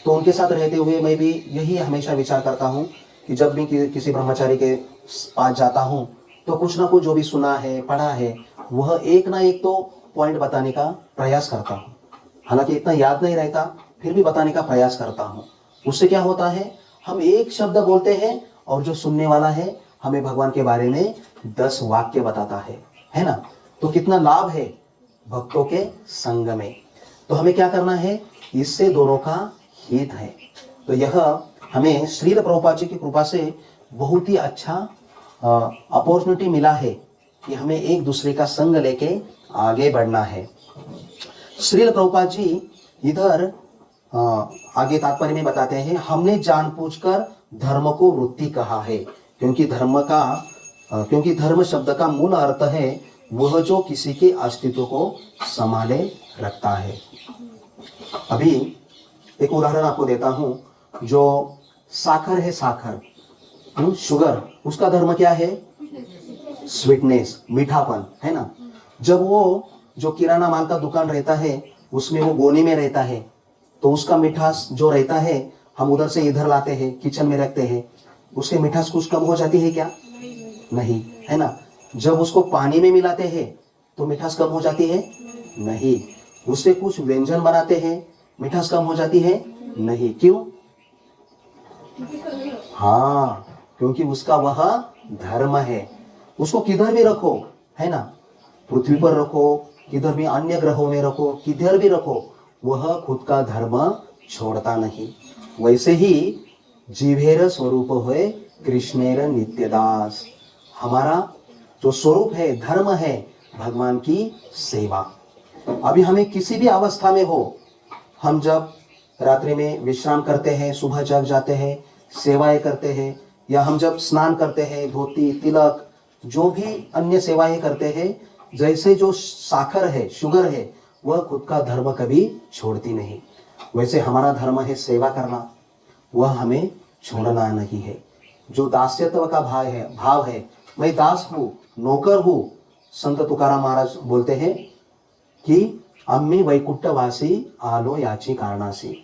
तो उनके साथ रहते हुए मैं भी यही हमेशा विचार करता हूँ कि जब भी किसी ब्रह्मचारी के पास जाता हूँ तो कुछ ना कुछ जो भी सुना है, पढ़ा है, वह एक ना एक तो पॉइंट बताने का प्रयास करता हूँ। हालांकि इतना याद नहीं रहता, फिर भी बताने का प्रयास करता हूँ। उससे क्या होता है, हम एक शब्द बोलते हैं और जो सुनने वाला है हमें भगवान के बारे में 10 वाक्य बताता है ना। तो कितना लाभ है भक्तों के संग में। तो हमें क्या करना है, इससे दोनों का हित है। तो यह हमें श्रील प्रभुपाद जी की कृपा से बहुत ही अच्छा अपॉर्चुनिटी मिला है कि हमें एक दूसरे का संग लेके आगे बढ़ना है। श्रील प्रभुपाद जी इधर आगे तात्पर्य में बताते हैं, हमने जानबूझकर धर्म को वृत्ति कहा है क्योंकि धर्म शब्द का मूल अर्थ है वह जो किसी के अस्तित्व को संभाले रखता है। अभी एक उदाहरण आपको देता हूं, जो साखर है, शुगर, उसका धर्म क्या है, स्वीटनेस, मीठापन है ना। जब वो जो किराना माल का दुकान रहता है उसमें वो गोनी में रहता है तो उसका मिठास जो रहता है हम उधर से इधर लाते हैं, किचन में रखते हैं, उसके मिठास कुछ कम हो जाती है क्या, नहीं, है ना। जब उसको पानी में मिलाते हैं तो मिठास कम हो जाती है, नहीं। उससे कुछ व्यंजन बनाते हैं, मिठास कम हो जाती है, नहीं। क्यों, हाँ, क्योंकि उसका वह धर्म है। उसको किधर भी रखो, है ना, पृथ्वी पर रखो, किधर भी अन्य ग्रहों में रखो, किधर भी रखो, वह खुद का धर्म छोड़ता नहीं। वैसे ही जीवेर स्वरूप है कृष्णेर नित्यदास, हमारा जो स्वरूप है, धर्म है भगवान की सेवा। अभी हमें किसी भी अवस्था में हो, हम जब रात्रि में विश्राम करते हैं, सुबह जग जाते हैं, सेवाएं करते हैं, या हम जब स्नान करते हैं, धोती, तिलक, जो भी अन्य सेवाएं करते हैं, जैसे जो साखर है, शुगर है, वह खुद का धर्म कभी छोड़ती नहीं। वैसे हमारा धर्म है सेवा करना, वह हमें छोड़ना नहीं है। जो दास्यत्व का भाव है, मैं दास हूँ, नौकर हूँ। संत तुकाराम महाराज बोलते हैं कि अम्मी वैकुंठवासी आलो याची कारणासी।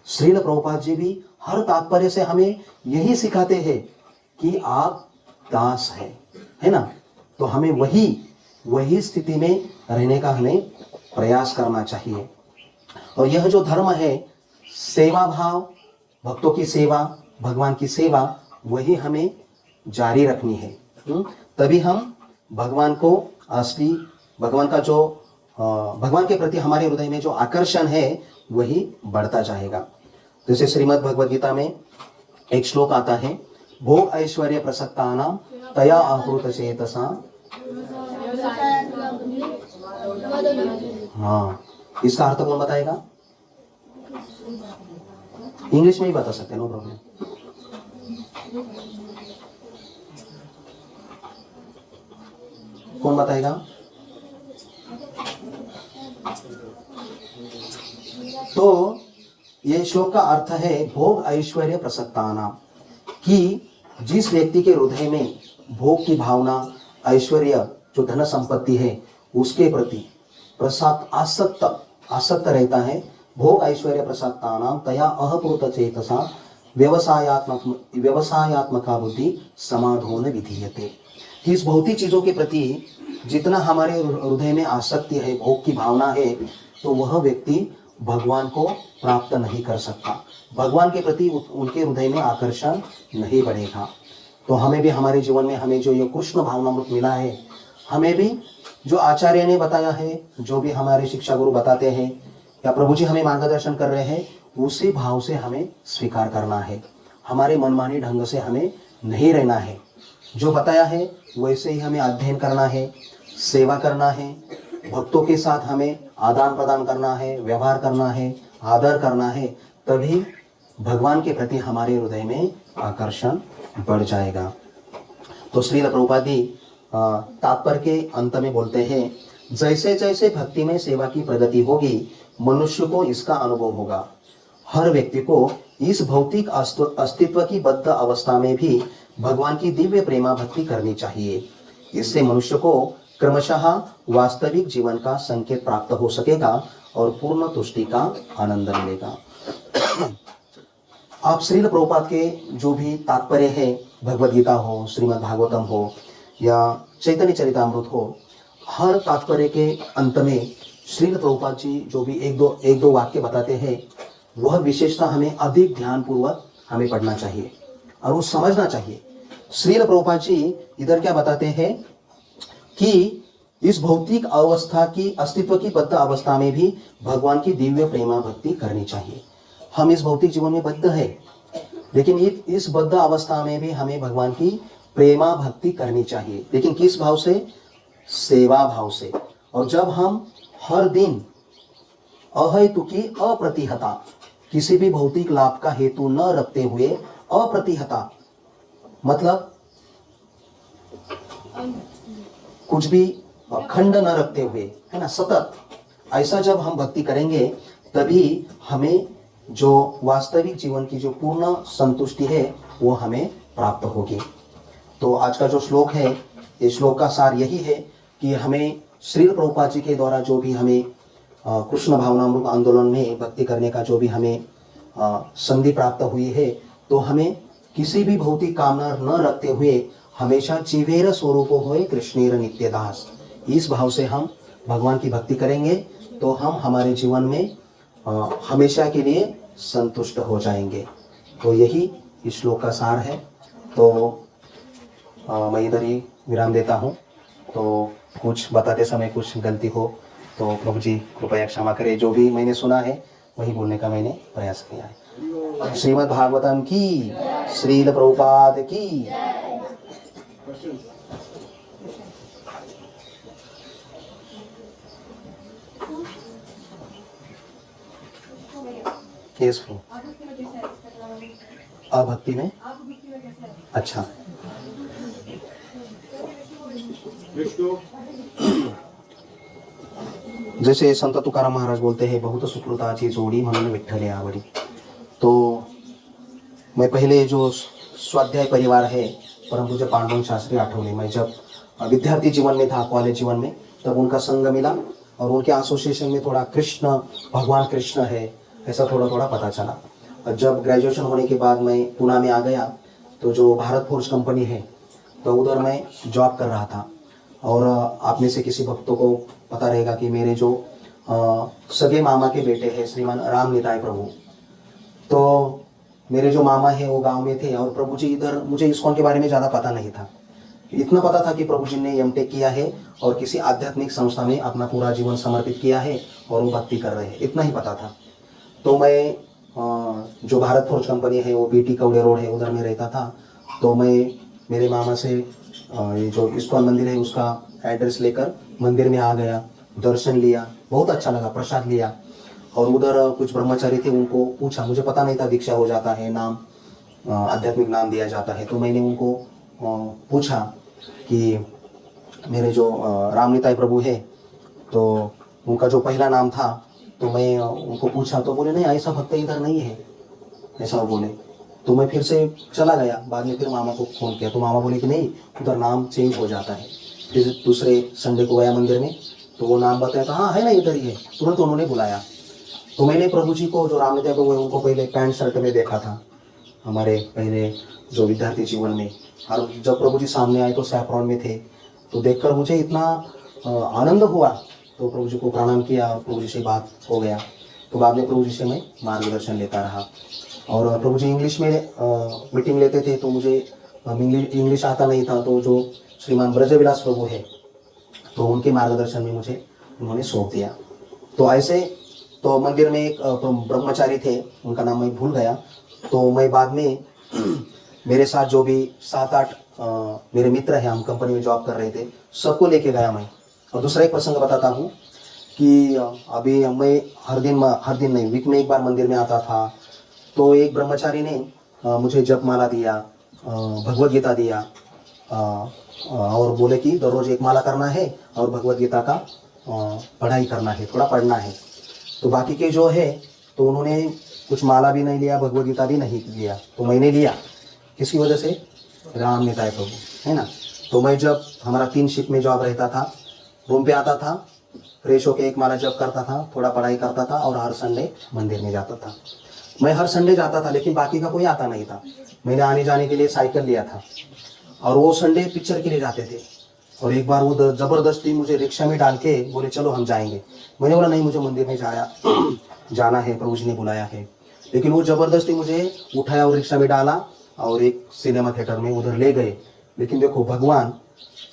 श्रील प्रभुपाद जी भी हर तात्पर्य से हमें यही सिखाते हैं कि आप दास है ना। तो हमें वही स्थिति में रहने का हमें प्रयास करना चाहिए। और यह जो धर्म है, सेवा भाव, भक्तों की सेवा, भगवान की सेवा, वही हमें जारी रखनी है। तभी हम भगवान को असली, भगवान के प्रति हमारे हृदय में जो आकर्षण है वही बढ़ता जाएगा। जैसे श्रीमद् भगवद गीता में एक श्लोक आता है, भोग ऐश्वर्य प्रसक्तानां तया आहूत चेतसा। हाँ, इसका अर्थ कौन बताएगा? इंग्लिश में ही बता सकते हैं, नो प्रॉब्लम। कौन बताएगा? तो ये श्लोक का अर्थ है भोग ऐश्वर्य प्रसक्तानां, कि जिस व्यक्ति के हृदय में भोग की भावना, ऐश्वर्य जो धन संपत्ति है उसके प्रति प्रसाद आसक्त रहता है, भोग ऐश्वर्य प्रसक्तानां तया अहपूत चेतसा व्यवसायात्मका बुद्धि समाधो न विधीयते। इस भौतिक चीजों के प्रति जितना हमारे हृदय में आसक्ति है, भोग की भावना है, तो वह व्यक्ति भगवान को प्राप्त नहीं कर सकता। भगवान के प्रति उनके हृदय में आकर्षण नहीं बढ़ेगा। तो हमें भी हमारे जीवन में हमें जो ये कृष्ण भावनामृत मिला है, हमें भी जो आचार्य ने बताया है, जो भी हमारे शिक्षा गुरु बताते हैं या प्रभु जी हमें मार्गदर्शन कर रहे हैं, उसी भाव से हमें स्वीकार करना है। हमारे मनमानी ढंग से हमें नहीं रहना है। जो बताया है वैसे ही हमें अध्ययन करना है, सेवा करना है, भक्तों के साथ हमें आदान प्रदान करना है, व्यवहार करना है, आदर करना है, तभी भगवान के प्रति हमारे हृदय में आकर्षण बढ़ जाएगा। तो श्रील प्रभुपाद जी तात्पर्य के अंत में बोलते हैं, जैसे जैसे भक्ति में सेवा की प्रगति होगी, मनुष्य को इसका अनुभव होगा। हर व्यक्ति को इस भौतिक अस्तित्व की बद्ध अवस्था में भी भगवान की दिव्य प्रेमा भक्ति करनी चाहिए। इससे मनुष्य को क्रमशः वास्तविक जीवन का संकेत प्राप्त हो सकेगा और पूर्ण तुष्टि का आनंद मिलेगा। आप श्रील प्रभुपाद के जो भी तात्पर्य है, भगवद गीता हो, श्रीमद् भागवतम हो या चैतन्य चरितामृत हो, हर तात्पर्य के अंत में श्रील प्रभुपाद जी जो भी एक दो वाक्य बताते हैं, वह विशेषता हमें अधिक ध्यानपूर्वक हमें पढ़ना चाहिए और वो समझना चाहिए। श्रील प्रभुपाद जी इधर क्या बताते हैं कि इस भौतिक अवस्था की अस्तित्व की बद्ध अवस्था में भी भगवान की दिव्य प्रेमा भक्ति करनी चाहिए। हम इस भौतिक जीवन में बद्ध है, लेकिन इस बद्ध अवस्था में भी हमें भगवान की प्रेमा भक्ति करनी चाहिए। लेकिन किस भाव से? सेवा भाव से। और जब हम हर दिन अहेतुकी अप्रतिहता, किसी भी भौतिक लाभ का हेतु न रखते हुए, अप्रतिहता मतलब कुछ भी खंड न रखते हुए, है ना, सतत, ऐसा जब हम भक्ति करेंगे तभी हमें जो वास्तविक जीवन की जो पूर्ण संतुष्टि है वो हमें प्राप्त होगी। तो आज का जो श्लोक है, इस श्लोक का सार यही है कि हमें श्रील प्रभुपाद जी के द्वारा जो भी हमें कृष्ण भावनामृत आंदोलन में भक्ति करने का जो भी हमें संधि प्राप्त हुई है, तो हमें किसी भी भौतिक कामना न रखते हुए हमेशा जीवेर स्वरूपो होए कृष्णेर नित्यदास, इस भाव से हम भगवान की भक्ति करेंगे तो हम हमारे जीवन में हमेशा के लिए संतुष्ट हो जाएंगे। तो यही इस श्लोक का सार है। तो मैं इधर ही विराम देता हूँ। तो कुछ बताते समय कुछ गलती हो तो प्रभु जी कृपया क्षमा करें। जो भी मैंने सुना है वही बोलने का मैंने प्रयास किया है। श्रीमद् भागवतम की, श्रील प्रभुपाद की। केस फ्लो अभक्ति में, अच्छा, जैसे संत तुकाराम महाराज बोलते हैं, बहुत सुकृताची जोडी म्हणून विठ्ठले आवडी। तो मैं पहले जो स्वाध्याय परिवार है परम पूज्य पांडुरंग शास्त्री आठवले, मैं जब विद्यार्थी जीवन में था, कॉलेज जीवन में, तब उनका संग मिला और उनके एसोसिएशन में थोड़ा कृष्ण, भगवान कृष्ण है ऐसा थोड़ा थोड़ा पता चला। और जब ग्रेजुएशन होने के बाद मैं पुणे में आ गया तो जो भारत फोर्ज कंपनी है तो उधर मैं जॉब कर रहा था। और आप में से किसी भक्तों को पता रहेगा कि मेरे जो सगे मामा के बेटे हैं श्रीमान राम निताय प्रभु, तो मेरे जो मामा है वो गांव में थे और प्रभु जी इधर, मुझे इस्कॉन के बारे में ज़्यादा पता नहीं था। इतना पता था कि प्रभु जी ने एमटेक किया है और किसी आध्यात्मिक संस्था में अपना पूरा जीवन समर्पित किया है और वो भक्ति कर रहे हैं, इतना ही पता था। तो मैं जो भारत फोर्ज कंपनी है वो बीटी कवड़े रोड है उधर में रहता था। तो मैं मेरे मामा से ये जो इस्कॉन मंदिर है उसका एड्रेस लेकर मंदिर में आ गया, दर्शन लिया, बहुत अच्छा लगा, प्रसाद लिया। और उधर कुछ ब्रह्मचारी थे, उनको पूछा, मुझे पता नहीं था दीक्षा हो जाता है, नाम आध्यात्मिक नाम दिया जाता है। तो मैंने उनको पूछा कि मेरे जो रामनिताई प्रभु है तो उनका जो पहला नाम था, तो मैं उनको पूछा तो बोले नहीं ऐसा भक्त इधर नहीं है, ऐसा वो बोले। तो मैं फिर से चला गया, बाद में फिर मामा को फ़ोन किया तो मामा बोले कि नहीं उधर नाम चेंज हो जाता है। फिर दूसरे संडे को गया मंदिर में तो वो नाम बताया था, हाँ है ना इधर ही है। तुरंत उन्होंने बुलाया। तो मैंने प्रभु जी को, जो रामनिताई प्रभु है उनको पहले पैंट शर्ट में देखा था हमारे पहले जो विद्यार्थी जीवन में, और जब प्रभु जी सामने आए तो सैफरॉन में थे। तो देखकर मुझे इतना आनंद हुआ, तो प्रभु जी को प्रणाम किया और प्रभु जी से बात हो गया। तो बाद में प्रभु जी से मैं मार्गदर्शन लेता रहा। और प्रभु जी इंग्लिश में मीटिंग लेते थे तो मुझे इंग्लिश आता नहीं था, तो जो श्रीमान ब्रजविलास प्रभु है तो उनके मार्गदर्शन में मुझे उन्होंने सौंप दिया। तो ऐसे तो मंदिर में एक ब्रह्मचारी थे, उनका नाम मैं भूल गया। तो मैं बाद में मेरे साथ जो भी 7-8 मेरे मित्र हैं, हम कंपनी में जॉब कर रहे थे, सबको लेके गया मैं। और दूसरा एक प्रसंग बताता हूँ कि अभी मैं हर दिन नहीं, वीक में एक बार मंदिर में आता था। तो एक ब्रह्मचारी ने मुझे जपमाला दिया, भगवद गीता दिया, और बोले कि दररोज एक माला करना है और भगवद गीता का पढ़ाई करना है, थोड़ा पढ़ना है। तो बाकी के जो है तो उन्होंने कुछ माला भी नहीं लिया, भगवद गीता भी नहीं लिया, तो मैंने लिया। किसकी वजह से? रामनिताई प्रभु, है ना। तो मैं जब हमारा 3 शिफ्ट में जॉब रहता था, रूम पे आता था, फ्रेश होके एक माला जप करता था, थोड़ा पढ़ाई करता था और हर संडे मंदिर में जाता था। मैं हर संडे जाता था, लेकिन बाकी का कोई आता नहीं था। मैंने आने जाने के लिए साइकिल लिया था और वो संडे पिक्चर के लिए जाते थे। और एक बार वो ज़बरदस्ती मुझे रिक्शा में डाल के बोले चलो हम जाएंगे। मैंने बोला नहीं, मुझे मंदिर में जाना है, प्रभु जी ने बुलाया है। लेकिन वो ज़बरदस्ती मुझे उठाया और रिक्शा में डाला और एक सिनेमा थिएटर में उधर ले गए। लेकिन देखो भगवान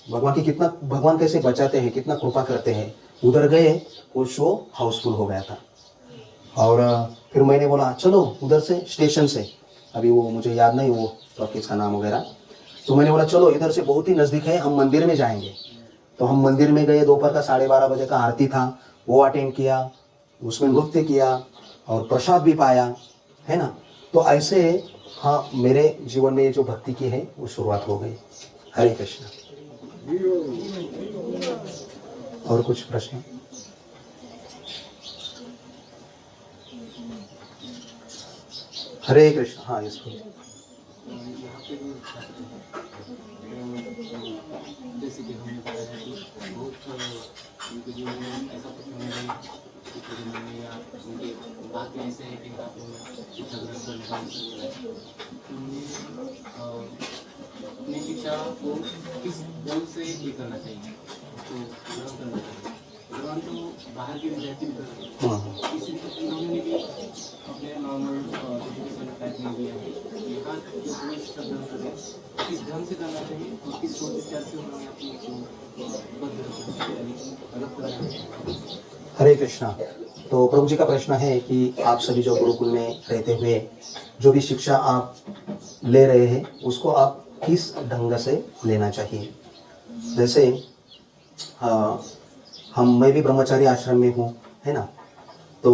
की कितना, भगवान कैसे बचाते हैं, कितना कृपा करते हैं। उधर गए, वो शो हाउसफुल हो गया था। और फिर मैंने बोला चलो उधर से, स्टेशन से, अभी वो मुझे याद नहीं वो टॉकीज का नाम वगैरह। तो मैंने बोला चलो इधर से बहुत ही नज़दीक है, हम मंदिर में जाएंगे। तो हम मंदिर में गए, दोपहर का 12:30 बजे का आरती था, वो अटेंड किया, उसमें नृत्य किया और प्रसाद भी पाया, है ना। तो ऐसे हाँ, मेरे जीवन में ये जो भक्ति की है वो शुरुआत हो गई। हरे कृष्ण। और कुछ प्रश्न? हरे कृष्ण। हाँ, इसको जैसे कि हमने बताया है कि बहुत उनके जीवन में ऐसा कुछ नहीं या उनके बात में ऐसे है कि शिक्षा ग्रहण करने अपनी शिक्षा को किस ढंग से ये करना चाहिए, तो ग्रहण करना चाहिए। ग्रहण तो बाहर के विद्यार्थी भी करते हैं, इसी उन्होंने भी अपने नॉर्मल एजुकेशन टाइप में दिया है। यहाँ जो हमें शिक्षा ग्रहण करें किस ढंग से करना चाहिए और किस सोच विचार से उन्होंने अपनी हरे कृष्णा। तो प्रभु जी का प्रश्न है कि आप सभी जो गुरुकुल में रहते हुए जो भी शिक्षा आप ले रहे हैं उसको आप किस ढंग से लेना चाहिए। जैसे मैं भी ब्रह्मचारी आश्रम में हूँ, है ना। तो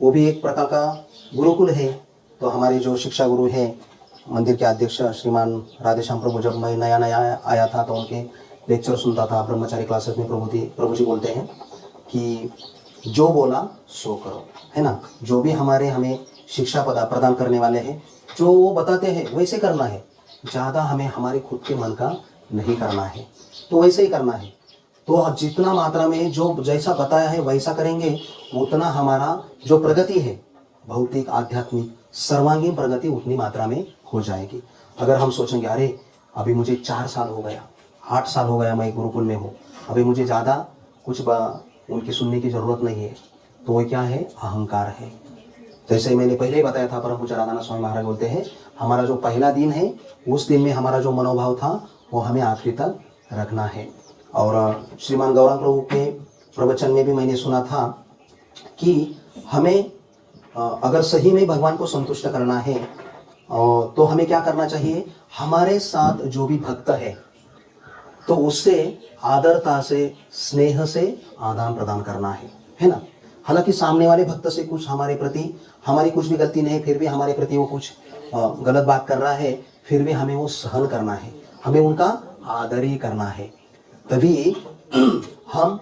वो भी एक प्रकार का गुरुकुल है। तो हमारे जो शिक्षा गुरु हैं, मंदिर के अध्यक्ष श्रीमान राधेश्याम प्रभु, जब मैं नया आया था तो उनके लेक्चर सुनता था ब्रह्मचारी क्लासेस में। प्रभु जी बोलते हैं कि जो बोला सो करो, है ना। जो भी हमें शिक्षा प्रदान करने वाले हैं, जो वो बताते हैं वैसे करना है। ज़्यादा हमें हमारे खुद के मन का नहीं करना है, तो वैसे ही करना है। तो जितना मात्रा में जो जैसा बताया है वैसा करेंगे, उतना हमारा जो प्रगति है, भौतिक आध्यात्मिक सर्वांगीण प्रगति उतनी मात्रा में हो जाएगी। अगर हम सोचेंगे अरे अभी मुझे 4 साल हो गया, 8 साल हो गया मैं गुरुकुल में हूँ, अभी मुझे ज़्यादा कुछ उनकी सुनने की ज़रूरत नहीं है, तो वो क्या है? अहंकार है। जैसे मैंने पहले ही बताया था, परम पूज्य राधानाथ स्वामी महाराज बोलते हैं हमारा जो पहला दिन है उस दिन में हमारा जो मनोभाव था वो हमें आखिरी तक रखना है। और श्रीमान गौरांग प्रभु के प्रवचन में भी मैंने सुना था कि हमें अगर सही में भगवान को संतुष्ट करना है तो हमें क्या करना चाहिए, हमारे साथ जो भी भक्त है तो उससे आदरता से स्नेह से आदान प्रदान करना है ना। हालांकि सामने वाले भक्त से कुछ हमारे प्रति हमारी कुछ भी गलती नहीं, फिर भी हमारे प्रति वो कुछ गलत बात कर रहा है, फिर भी हमें वो सहन करना है, हमें उनका आदर ही करना है। तभी हम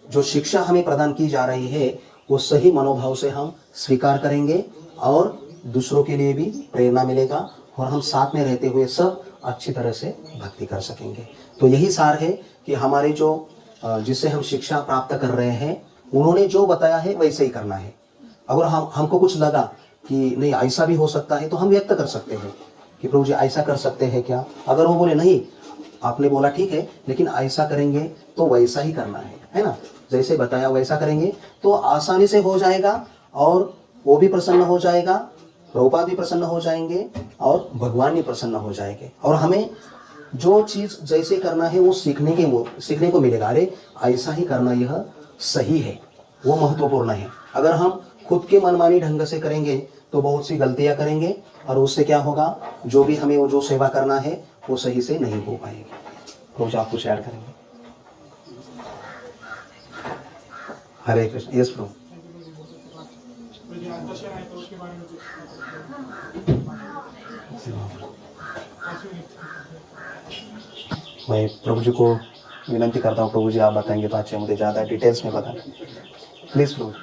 जो शिक्षा हमें प्रदान की जा रही है वो सही मनोभाव से हम स्वीकार करेंगे और दूसरों के लिए भी प्रेरणा मिलेगा और हम साथ में रहते हुए सब अच्छी तरह से भक्ति कर सकेंगे। तो यही सार है कि हमारे जो जिससे हम शिक्षा प्राप्त कर रहे हैं उन्होंने जो बताया है वैसे ही करना है। अगर हमको कुछ लगा कि नहीं ऐसा भी हो सकता है तो हम व्यक्त कर सकते हैं कि प्रभु जी ऐसा कर सकते हैं क्या। अगर वो बोले नहीं आपने बोला ठीक है लेकिन ऐसा करेंगे तो वैसा ही करना है ना, जैसे बताया वैसा करेंगे तो आसानी से हो जाएगा और वो भी प्रसन्न हो जाएगा, प्रभुपाद भी प्रसन्न हो जाएंगे और भगवान भी प्रसन्न हो जाएंगे और हमें जो चीज़ जैसे करना है वो सीखने को मिलेगा। अरे ऐसा ही करना यह सही है, वो महत्वपूर्ण है। अगर हम खुद के मनमानी ढंग से करेंगे तो बहुत सी गलतियां करेंगे और उससे क्या होगा, जो भी हमें वो जो सेवा करना है वो सही से नहीं हो पाएगी। रोज आप कुछ ऐड करेंगे। हरे कृष्ण। यस प्रभु। मैं प्रभु जी को विनंती करता हूँ, प्रभु जी आप बताएंगे तो अच्छे, मुझे ज़्यादा डिटेल्स में बताएं प्लीज़ प्रभु।